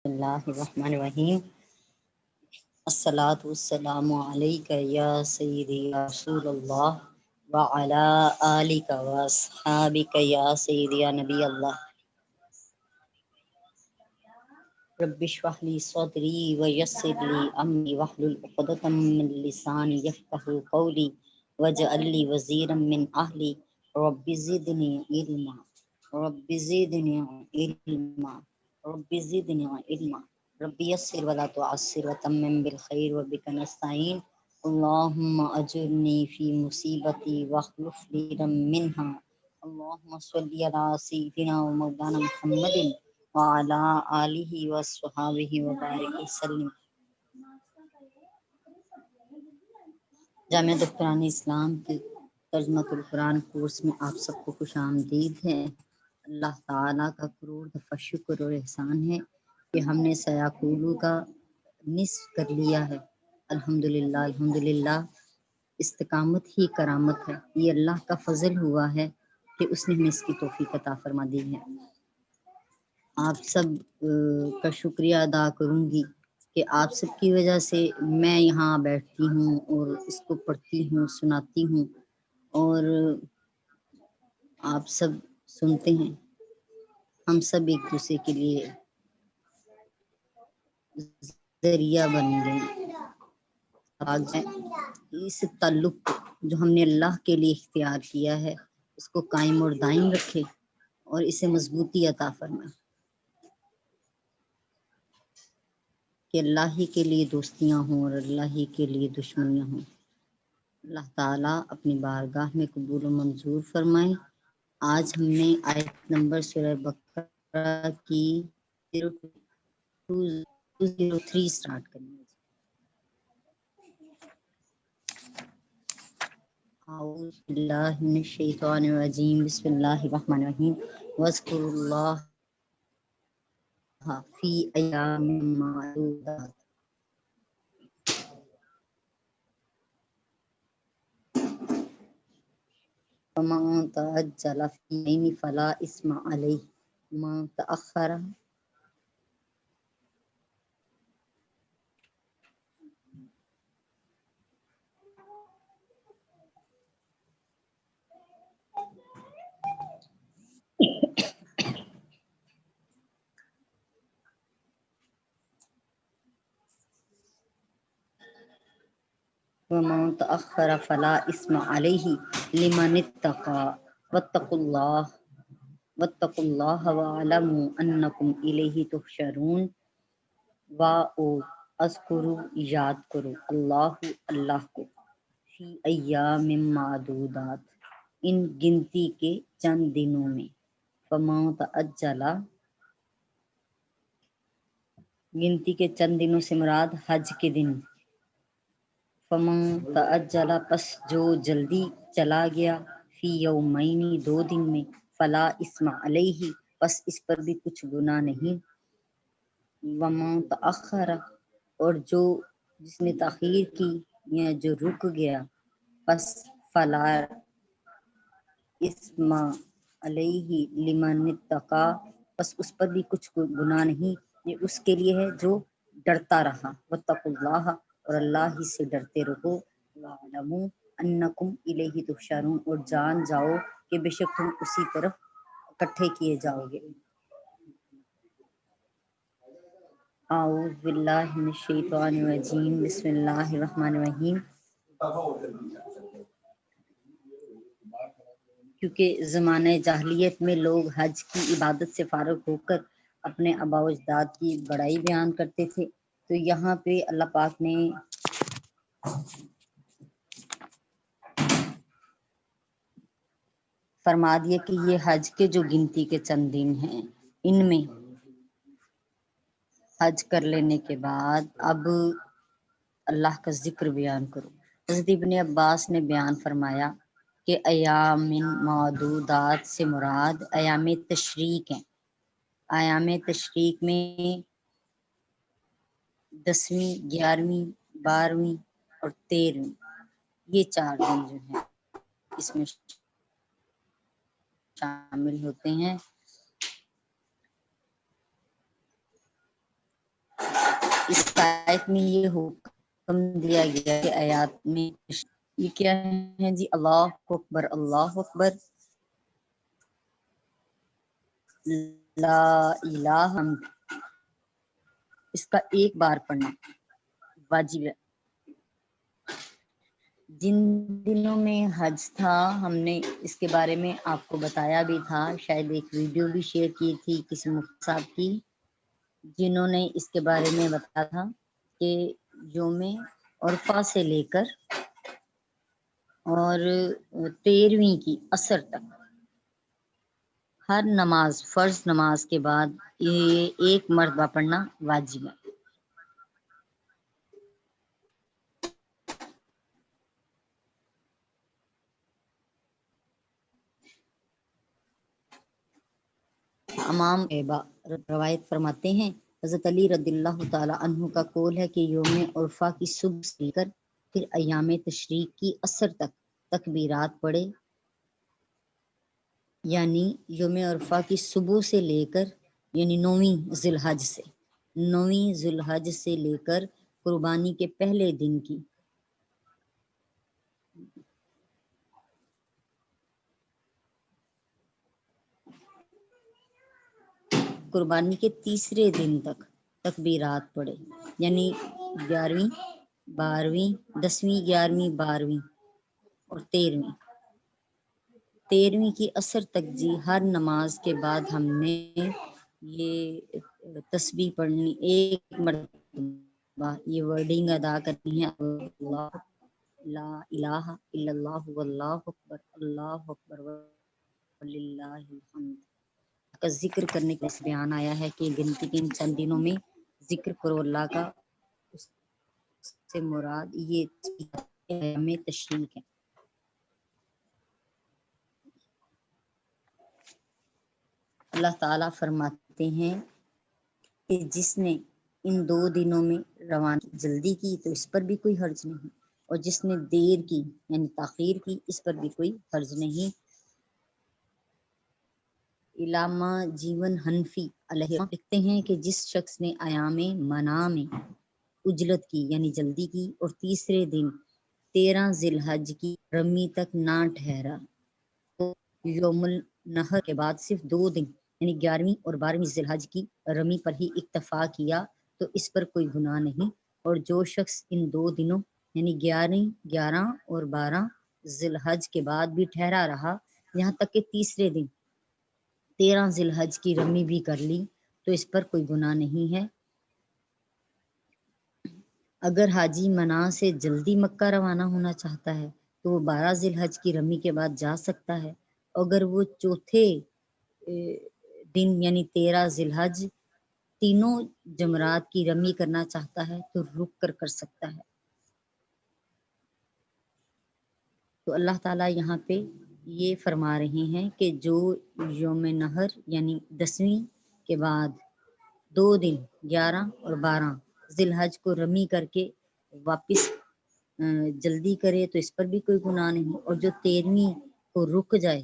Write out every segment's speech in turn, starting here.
اللہ الرحمن الرحیم الصلاۃ والسلام علیک یا سیدی یا رسول اللہ وعلی آلک واصحابک یا سیدی یا نبی اللہ رب اشرح لی صدری ویسر لی امری واحلل عقدۃ من لسانی یفقهوا قولی واجعل لی وزیرا من اہلی رب زدنی علما رب زدنی علما رب زدنی علما رب یسر ولا تعسر وتمم بالخیر وبک نستعین اللهم اجرنی فی مصیبتی واخلف لی منها اللهم صل علی سیدنا و مولانا محمد وعلی آلہ وصحبہ وبارک وسلم۔ جامعہ دختران اسلام کی ترجمہ القرآن کورس میں آپ سب کو خوش آمدید ہے۔ اللہ تعالیٰ کا کروڑ دفعہ شکر اور احسان ہے کہ ہم نے سیاقولو کا نصف کر لیا ہے۔ الحمدللہ الحمدللہ، استقامت ہی کرامت ہے۔ یہ اللہ کا فضل ہوا ہے کہ اس نے ہمیں اس کی توفیق عطا فرما دی ہے۔ آپ سب کا شکریہ ادا کروں گی کہ آپ سب کی وجہ سے میں یہاں بیٹھتی ہوں اور اس کو پڑھتی ہوں، سناتی ہوں، اور آپ سب سنتے ہیں۔ ہم سب ایک دوسرے کے لیے ذریعہ بن گئے۔ اس تعلق جو ہم نے اللہ کے لیے اختیار کیا ہے اس کو قائم اور دائم رکھے اور اسے مضبوطی عطا فرمائے کہ اللہ ہی کے لیے دوستیاں ہوں اور اللہ ہی کے لیے دشمنیاں ہوں۔ اللہ تعالیٰ اپنی بارگاہ میں قبول و منظور فرمائے۔ آج ہم نے آیت نمبر سورہ بقرہ کی 203 سٹارٹ کرنی ہے۔ اعوذ باللہ من الشیطان الرجیم، بسم اللہ الرحمن الرحیم۔ واذکروا اللہ فی ایام معدودات۔ فمن تعجل فی یومین فلا اثم علیہ ومن تأخر ومن تأخر فلا اثم علیہ لمن اتقى واتقوا اللہ واعلموا انکم الیہ تحشرون۔ اذکروا، یاد کرو، اللہ کو، فی ایام معدودات، ان گنتی کے چند دنوں میں۔ فمن تعجل، گنتی کے چند دنوں سے مراد حج کے دن۔ فمن تعجل، پس جو جلدی چلا گیا، فی یومین، 2 دن میں، فلا اثم علیہ، پس اس پر بھی کچھ گناہ نہیں۔ ومن تأخر، اور جس نے تاخیر کی یا جو رک گیا، پس فلا اثم علیہ لمن اتقى، پس اس پر بھی کچھ گناہ نہیں، یہ اس کے لیے ہے جو ڈرتا رہا۔ واتقوا اللہ، اور اللہ ہی سے ڈرتے رہو۔ واعلموا انکم الیہ تحشرون، اور جان جاؤ کہ بے شک تم اسی طرف اکٹھے کیے جاؤ گے۔ اعوذ باللہ من الشیطان الرجیم، بسم اللہ الرحمن الرحیم۔ کیونکہ زمانہ جاہلیت میں لوگ حج کی عبادت سے فارغ ہو کر اپنے آباء و اجداد کی بڑائی بیان کرتے تھے، تو یہاں پہ اللہ پاک نے فرما دیا کہ یہ حج کے جو گنتی کے چند دن ہیں، ان میں حج کر لینے کے بعد اب اللہ کا ذکر بیان کرو۔ حضرت ابن عباس نے بیان فرمایا کہ ایام معدودات سے مراد ایام تشریق ہیں۔ ایام تشریق میں 10ویں، 11ویں، 12ویں اور 13ویں، یہ 4 دن جو ہیں اس میں شامل ہوتے ہیں۔ اس آیت میں یہ حکم دیا گیا کہ آیات میں یہ کیا ہے جی؟ اللہ اکبر، اللہ اکبر، لا الہ، اس کا ایک بار پڑھنا واجب ہے۔ جن دنوں میں حج تھا ہم نے اس کے بارے میں آپ کو بتایا بھی تھا، شاید ایک ویڈیو بھی شیئر کی تھی کسی مفتی صاحب کی، جنہوں نے اس کے بارے میں بتایا تھا کہ یوم عرفہ سے لے کر اور 13ویں کی عصر تک ہر نماز، فرض نماز کے بعد یہ ایک مرتبہ پڑھنا واجب ہے۔ امام ایبا روایت فرماتے ہیں، حضرت علی رضی اللہ تعالی عنہ کا قول ہے کہ یوم عرفہ کی صبح سے لے کر پھر ایام تشریق کی عصر تک تکبیرات پڑھے، یعنی یوم عرفہ کی صبح سے لے کر، یعنی 9ویں ذی الحج سے لے کر قربانی کے پہلے دن کی، قربانی کے تیسرے دن تک تکبیرات پڑھے، یعنی 11ویں 12ویں 10ویں 11ویں 12ویں اور 13ویں کی عصر تک جی ہر نماز کے بعد ہم نے یہ تسبیح پڑھنی، ایک مرتبہ یہ ورڈنگ ادا کرنی ہے، اللہ لا الہ الا اللہ واللہ اکبر، اللہ اکبر وللہ الحمد کا ذکر کرنے کا بیان آیا ہے کہ گنتی کے ان چند دنوں میں ذکر کرو اللہ کا، اس سے مراد یہ میں تشریق ہے۔ اللہ تعالیٰ فرماتے ہیں کہ جس نے ان 2 دنوں میں روانگی جلدی کی تو اس پر بھی کوئی حرج نہیں، اور جس نے دیر کی یعنی تاخیر کی اس پر بھی کوئی حرج نہیں۔ علامہ جیون حنفی علیہ لکھتے ہیں کہ جس شخص نے ایام منع میں عجلت کی یعنی جلدی کی اور تیسرے دن 13 ذی الحج کی رمی تک نہ ٹھہرا تو یوم النحر کے بعد صرف 2 دن یعنی 11ویں اور 12ویں ذی الحج کی رمی پر ہی اکتفا کیا تو اس پر کوئی گناہ نہیں، اور جو شخص ان 2 دنوں یعنی 11 اور 12 ذی الحج کے بعد بھی ٹھہرا رہا یہاں تک کہ تیسرے دن 13 ذی الحج کی رمی بھی کر لی تو اس پر کوئی گناہ نہیں ہے۔ اگر حاجی منع سے جلدی مکہ روانہ ہونا چاہتا ہے تو وہ 12 ذی الحج کی رمی کے بعد جا سکتا ہے، اگر وہ چوتھے دن یعنی 13 ذی الحج تینوں جمرات کی رمی کرنا چاہتا ہے تو رک کر سکتا ہے۔ تو اللہ تعالیٰ یہاں پہ یہ فرما رہے ہیں کہ جو یوم نحر یعنی 10ویں کے بعد 2 دن 11 اور 12 ذی الحج کو رمی کر کے واپس جلدی کرے تو اس پر بھی کوئی گناہ نہیں، اور جو 13ویں کو رک جائے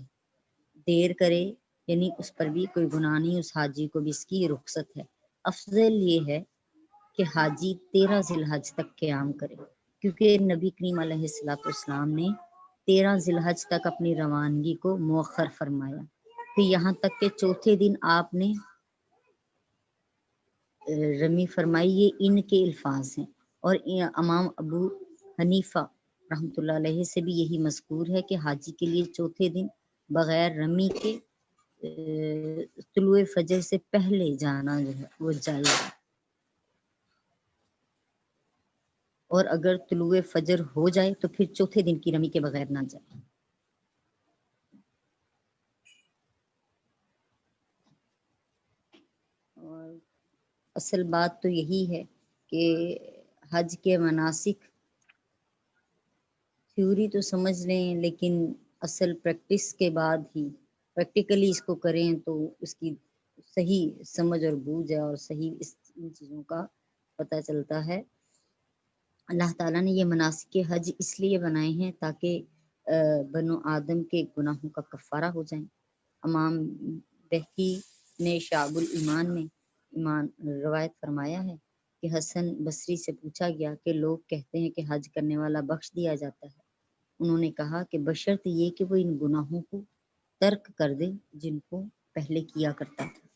دیر کرے یعنی اس پر بھی کوئی گناہ نہیں، اس حاجی کو بھی اس کی رخصت ہے۔ افضل یہ ہے کہ حاجی 13 ذی الحج تک قیام کرے، کیونکہ نبی کریم علیہ السلام نے 13 ذی الحج تک اپنی روانگی کو مؤخر فرمایا، پھر یہاں تک کہ چوتھے دن آپ نے رمی فرمائی، یہ ان کے الفاظ ہیں، اور امام ابو حنیفہ رحمۃ اللہ علیہ سے بھی یہی مذکور ہے کہ حاجی کے لیے چوتھے دن بغیر رمی کے طلوع فجر سے پہلے جانا جو ہے وہ جائز ہے، اور اگر طلوع فجر ہو جائے تو پھر چوتھے دن کی رمی کے بغیر نہ جائے۔ اور اصل بات تو یہی ہے کہ حج کے مناسک تھیوری تو سمجھ لیں لیکن اصل پریکٹس کے بعد ہی پریکٹیکلی اس کو کریں تو اس کی صحیح سمجھ اور بوجھ ہے اور صحیح ان چیزوں کا پتہ چلتا ہے۔ اللہ تعالیٰ نے یہ مناسک حج اس لیے بنائے ہیں تاکہ بنو آدم کے گناہوں کا کفارہ ہو جائیں۔ امام بہقی نے شعب الایمان میں روایت فرمایا ہے کہ کہ حسن بصری سے پوچھا گیا کہ لوگ کہتے ہیں کہ حج کرنے والا بخش دیا جاتا ہے۔ انہوں نے کہا کہ بشرط یہ کہ وہ ان گناہوں کو ترک کر دے جن کو پہلے کیا کرتا تھا۔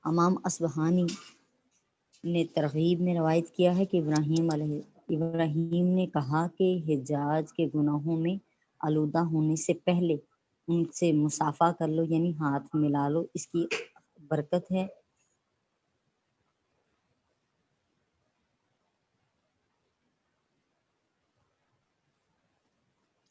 امام اصبہانی نے ترغیب میں روایت کیا ہے کہ ابراہیم نے کہا کہ حجاج کے گناہوں میں آلودہ ہونے سے پہلے ان سے مصافحہ کر لو، یعنی ہاتھ ملا لو، اس کی برکت ہے۔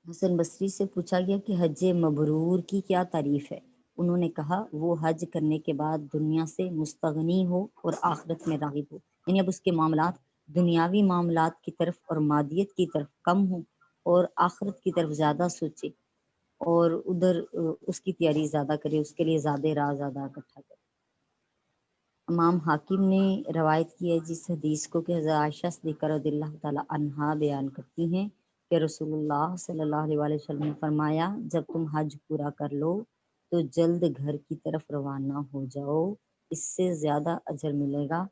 حسن بصری سے پوچھا گیا کہ حج مبرور کی کیا تعریف ہے؟ انہوں نے کہا وہ حج کرنے کے بعد دنیا سے مستغنی ہو اور آخرت میں راغب ہو، یعنی اب اس کے معاملات دنیاوی معاملات کی طرف اور مادیت کی طرف کم ہو اور آخرت کی طرف زیادہ سوچے اور ادھر اس کی تیاری زیادہ کرے، اس کے لیے زیادہ راز زیادہ اکٹھا کرے۔ امام حاکم نے روایت کی ہے جس حدیث کو کہ حضرت عائشہ صدیقہ رضی اللہ تعالی عنہا بیان کرتی ہیں کہ رسول اللہ صلی اللہ علیہ وسلم نے فرمایا جب تم حج پورا کر لو تو جلد گھر کی طرف روانہ ہو جاؤ، اس سے زیادہ اجر ملے گا۔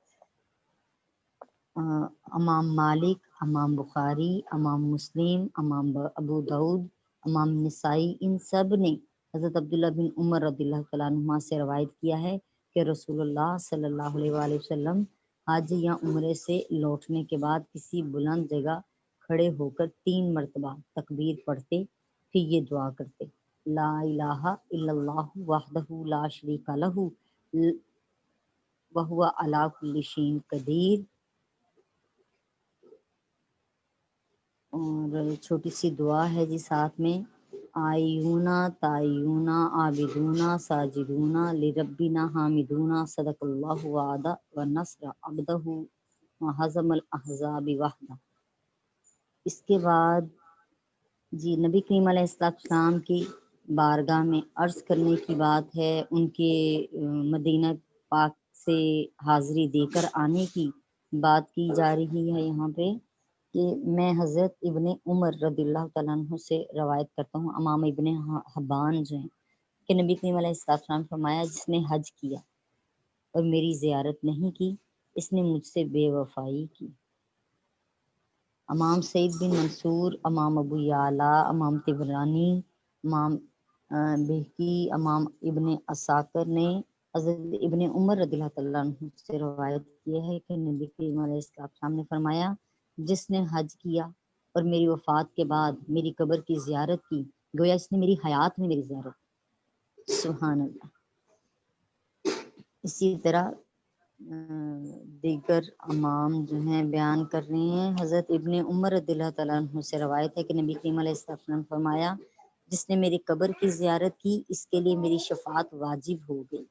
امام مالک، امام بخاری، امام مسلم، امام ابو داود، امام نسائی، ان سب نے حضرت عبداللہ بن عمر رضی اللہ تعالیٰ عنہما سے روایت کیا ہے کہ رسول اللہ صلی اللہ علیہ وآلہ وسلم حج یا عمرے سے لوٹنے کے بعد کسی بلند جگہ کھڑے ہو کر 3 مرتبہ تکبیر پڑھتے، پھر یہ دعا کرتے: لا الہ الا اللہ وحدہ لا شریک لہ وہو علی کل شیء قدیر۔ اور چھوٹی سی دعا ہے جی ساتھ میں: آئیونا تائیونا عابدونا ساجدونا لربنا حامدونا صدق اللہ وعدہ ونصر عبدہ وہزم الاحزاب وحدہ۔ اس کے بعد جی نبی کریم علیہ السلام کی بارگاہ میں عرض کرنے کی بات ہے، ان کے مدینہ پاک سے حاضری دے کر آنے کی بات کی جا رہی ہے یہاں پہ کہ میں حضرت ابن عمر رضی اللہ تعالیٰ عنہ سے روایت کرتا ہوں، امام ابن حبان جو ہیں، کہ نبی کریم علیہ السلام فرمایا جس نے حج کیا اور میری زیارت نہیں کی اس نے مجھ سے بے وفائی کی۔ امام سعید بن منصور، امام ابو یعلا، امام طبرانی، امام بہقی، امام ابن عساکر نے حضرت ابن عمر رضی اللہ تعالیٰ عنہ سے روایت کی ہے کہ نبی کریم علیہ السلام نے فرمایا جس نے حج کیا اور میری وفات کے بعد میری قبر کی زیارت کی گویا اس نے میری حیات میں میری زیارت۔ سبحان اللہ۔ اسی طرح دیگر امام جو ہیں بیان کر رہے ہیں، حضرت ابن عمر رضی اللہ تعالیٰ عنہ سے روایت ہے کہ نبی کریم علیہ السلام نے فرمایا جس نے میری قبر کی زیارت کی اس کے لیے میری شفاعت واجب ہو گئی۔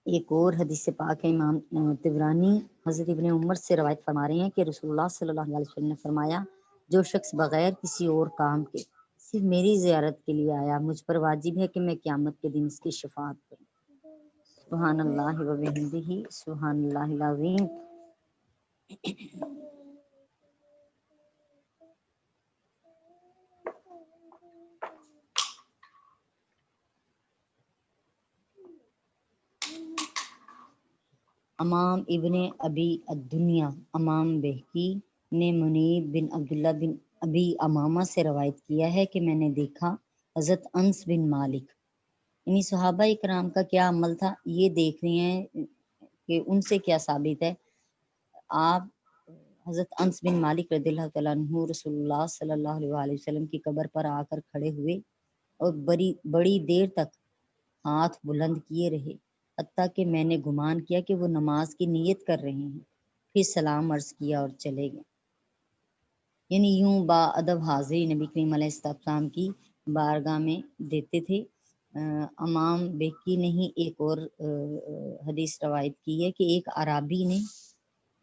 ایک اور حدیث پاک ہے، امام طبرانی حضرت ابن عمر سے روایت فرما رہے ہیں کہ رسول اللہ صلی اللہ علیہ وسلم نے فرمایا جو شخص بغیر کسی اور کام کے صرف میری زیارت کے لیے آیا مجھ پر واجب ہے کہ میں قیامت کے دن اس کی شفاعت کروں۔ سبحان اللہ و بحمدہ، سبحان اللہ العظیم۔ امام ابن ابی الدنیا، امام بہقی نے منیب بن عبداللہ بن ابی امامہ سے روایت کیا ہے کہ میں نے دیکھا حضرت انس بن مالک، یعنی صحابہ اکرام کا کیا عمل تھا یہ دیکھ رہے ہیں کہ ان سے کیا ثابت ہے۔ آپ حضرت انس بن مالک رضی اللہ تعالیٰ عنہ رسول اللہ صلی اللہ علیہ وآلہ وسلم کی قبر پر آ کر کھڑے ہوئے اور بڑی دیر تک ہاتھ بلند کیے رہے، حتیٰ کہ میں نے گمان کیا کہ وہ نماز کی نیت کر رہے ہیں، پھر سلام عرض کیا اور چلے گئے۔ یعنی یوں با ادب حاضری نبی کریم علیہ السلام کی بارگاہ میں دیتے تھے۔ امام بہقی نے ہی ایک اور حدیث روایت کی ہے کہ ایک عرابی نے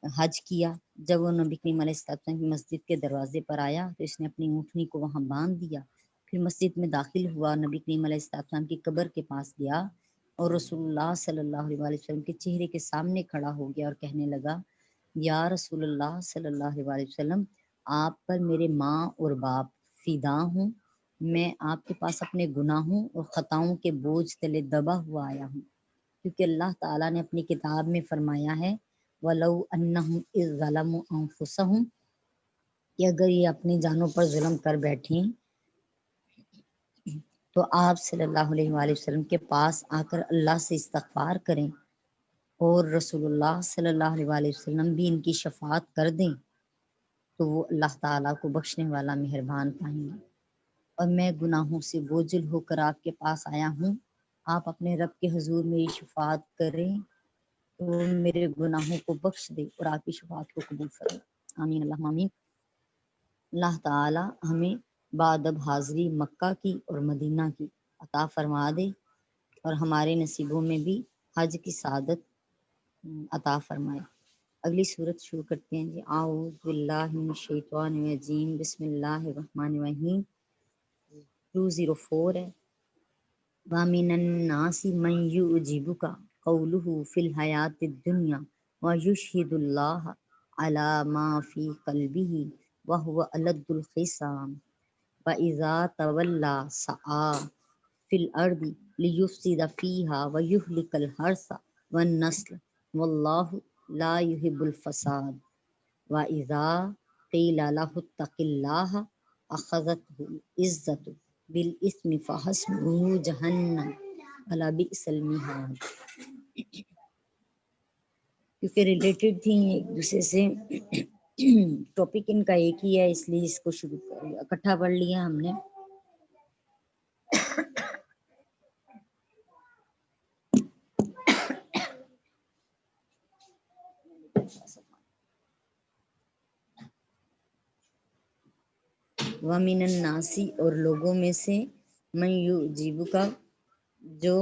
حج کیا، جب وہ نبی کریم علیہ السلام کی مسجد کے دروازے پر آیا تو اس نے اپنی اونٹنی کو وہاں باندھ دیا، پھر مسجد میں داخل ہوا، نبی کریم علیہ السلام کی قبر کے پاس گیا اور رسول اللہ صلی اللہ علیہ وسلم کے چہرے کے سامنے کھڑا ہو گیا اور کہنے لگا یا رسول اللہ صلی اللہ علیہ وسلم آپ پر میرے ماں اور باپ فدا ہوں، میں آپ کے پاس اپنے گناہوں اور خطاؤں کے بوجھ تلے دبا ہوا آیا ہوں، کیونکہ اللہ تعالیٰ نے اپنی کتاب میں فرمایا ہے وَلَوْ أَنَّهُمْ إِذْ ظَلَمُوا أَنفُسَهُمْ کہ اگر یہ اپنی جانوں پر ظلم کر بیٹھیں تو آپ صلی اللہ علیہ وآلہ وسلم کے پاس آ کر اللہ سے استغفار کریں اور رسول اللہ صلی اللہ علیہ وآلہ وسلم بھی ان کی شفاعت کر دیں تو وہ اللہ تعالیٰ کو بخشنے والا مہربان پائیں گے۔ اور میں گناہوں سے بوجھل ہو کر آپ کے پاس آیا ہوں، آپ اپنے رب کے حضور میری شفاعت کریں تو وہ میرے گناہوں کو بخش دے اور آپ کی شفاعت کو قبول فرمائے، آمین اللہم آمین۔ اللہ تعالیٰ ہمیں بادب حاضری مکہ کی اور مدینہ کی عطا فرما دے اور ہمارے نصیبوں میں بھی حج کی سعادت عطا فرمائے۔ اگلی صورت شروع کرتے ہیں جی۔ اعوذ باللہ من الشیطان الرجیم، بسم اللہ الرحمن الرحیم۔ 204 ہے۔ وَمِنَ النَّاسِ مَن يُعْجِبُكَ قَوْلُهُ فِي الْحَيَاةِ الدُّنْيَا وَيُشْهِدُ اللَّهَ عَلَى مَا فِي قَلْبِهِ وَهُوَ أَلَدُّ الْخِصَامِ وَإِذَا تَوَلَّى سَعَىٰ فِي الْأَرْضِ لِيُفْسِدَ فِيهَا وَيُهْلِكَ الْحَرْثَ وَالنَّسْلَ وَاللَّهُ لَا يُحِبُّ الْفَسَادَ وَإِذَا قِيلَ لَهُ اتَّقِ اللَّهَ أَخَذَتْهُ الْعِزَّةُ بِالْإِثْمِ فَحَسْبُهُ جَهَنَّمُ وَلَبِئْسَ الْمِہَادُ۔ کیونکہ ریلیٹڈ تھیں ایک دوسرے سے، ٹاپک ان کا ایک ہی ہے، اس لیے اس کو شروع اکٹھا پڑھ لیا ہم نے۔ وَمِنَ النَّاسِ اور لوگوں میں سے مَن یُعْجِبُکَ جو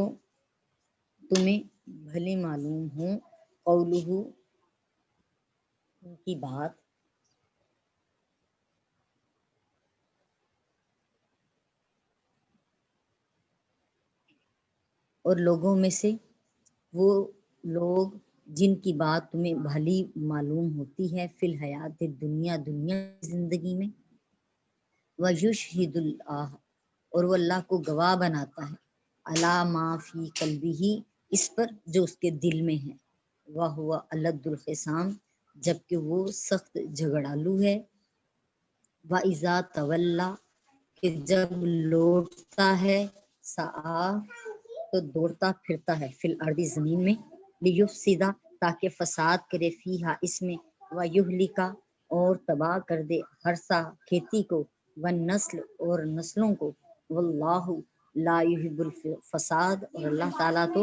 تمہیں بھلی معلوم ہوں قولہ ان کی بات اور لوگوں میں سے وہ لوگ جن کی بات تمہیں بھلی معلوم ہوتی ہے فی الحیات دنیا دنیا کی زندگی میں وَيُشْهِدُ اللَّهَ اور وہ اللہ کو گواہ بناتا ہے عَلَى مَا فِي قَلْبِهِ اس پر جو اس کے دل میں ہے وَهُوَ أَلَدُّ الْخِصَامِ جبکہ وہ سخت جھگڑالو ہے وَإِذَا تَوَلَّى کہ جب لوٹتا ہے سعی تو دوڑتا پھرتا ہے فی الارض زمین میں لیفسدا تاکہ فساد کرے فیہا اس میں ویہلکا اور تباہ کر دے ہرسا کھیتی کو والنسل اور نسلوں کو واللہ لا یحب الفساد اور اللہ تعالیٰ تو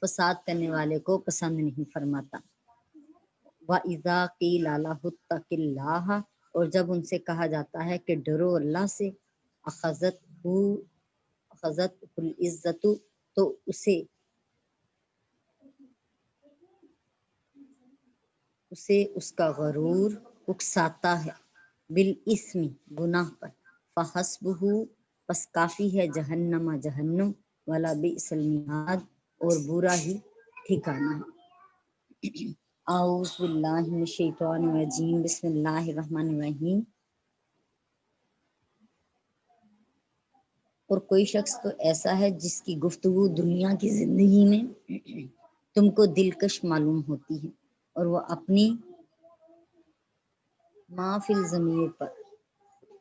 فساد کرنے والے کو پسند نہیں فرماتا۔ وَإِذَا قِيلَ لَهُ اتَّقِ اللَّهَ اور جب ان سے کہا جاتا ہے کہ ڈرو اللہ سے اخذت العزت تو اسے اس کا غرور اکساتا ہے بالاسم گناہ پر فحسبہ پس کافی ہے جہنم جہنم والا بئس المہاد اور برا ہی ٹھکانہ ہے۔ اعوذ باللہ من الشیطان الرجیم بسم اللہ الرحمن الرحیم۔ اور کوئی شخص تو ایسا ہے جس کی گفتگو دنیا کی زندگی میں تم کو دلکش معلوم ہوتی ہے اور وہ اپنی ما فی الضمیر پر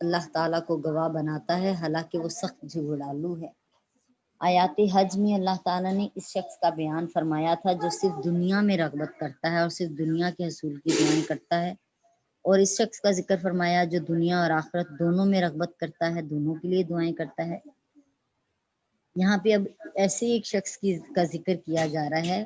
اللہ تعالیٰ کو گواہ بناتا ہے حالانکہ وہ سخت جھگڑالو ہے۔ آیات حج میں اللہ تعالیٰ نے اس شخص کا بیان فرمایا تھا جو صرف دنیا میں رغبت کرتا ہے اور صرف دنیا کے حصول کی دعائیں کرتا ہے، اور اس شخص کا ذکر فرمایا جو دنیا اور آخرت دونوں میں رغبت کرتا ہے، دونوں کے لیے دعائیں کرتا ہے۔ یہاں پہ اب ایسے ایک شخص کا ذکر کیا جا رہا ہے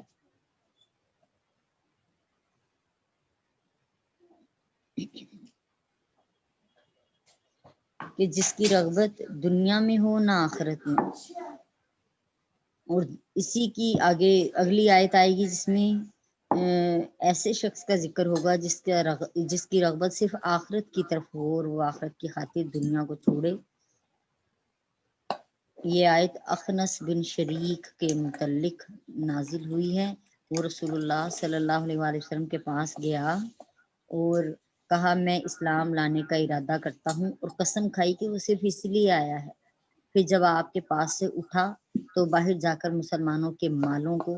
کہ جس کی رغبت دنیا میں ہو نہ آخرت میں، اور اسی کی آگے اگلی آیت آئے گی جس میں ایسے شخص کا ذکر ہوگا جس کی رغبت صرف آخرت کی طرف ہو اور وہ آخرت کی خاطر دنیا کو چھوڑے۔ یہ آیت اخنس بن شریک کے متعلق نازل ہوئی ہے۔ وہ رسول اللہ صلی اللہ علیہ وآلہ وسلم کے پاس گیا اور کہا میں اسلام لانے کا ارادہ کرتا ہوں، اور قسم کھائی کہ وہ صرف اس لیے آیا ہے۔ پھر جب آپ کے پاس سے اٹھا تو باہر جا کر مسلمانوں کے مالوں کو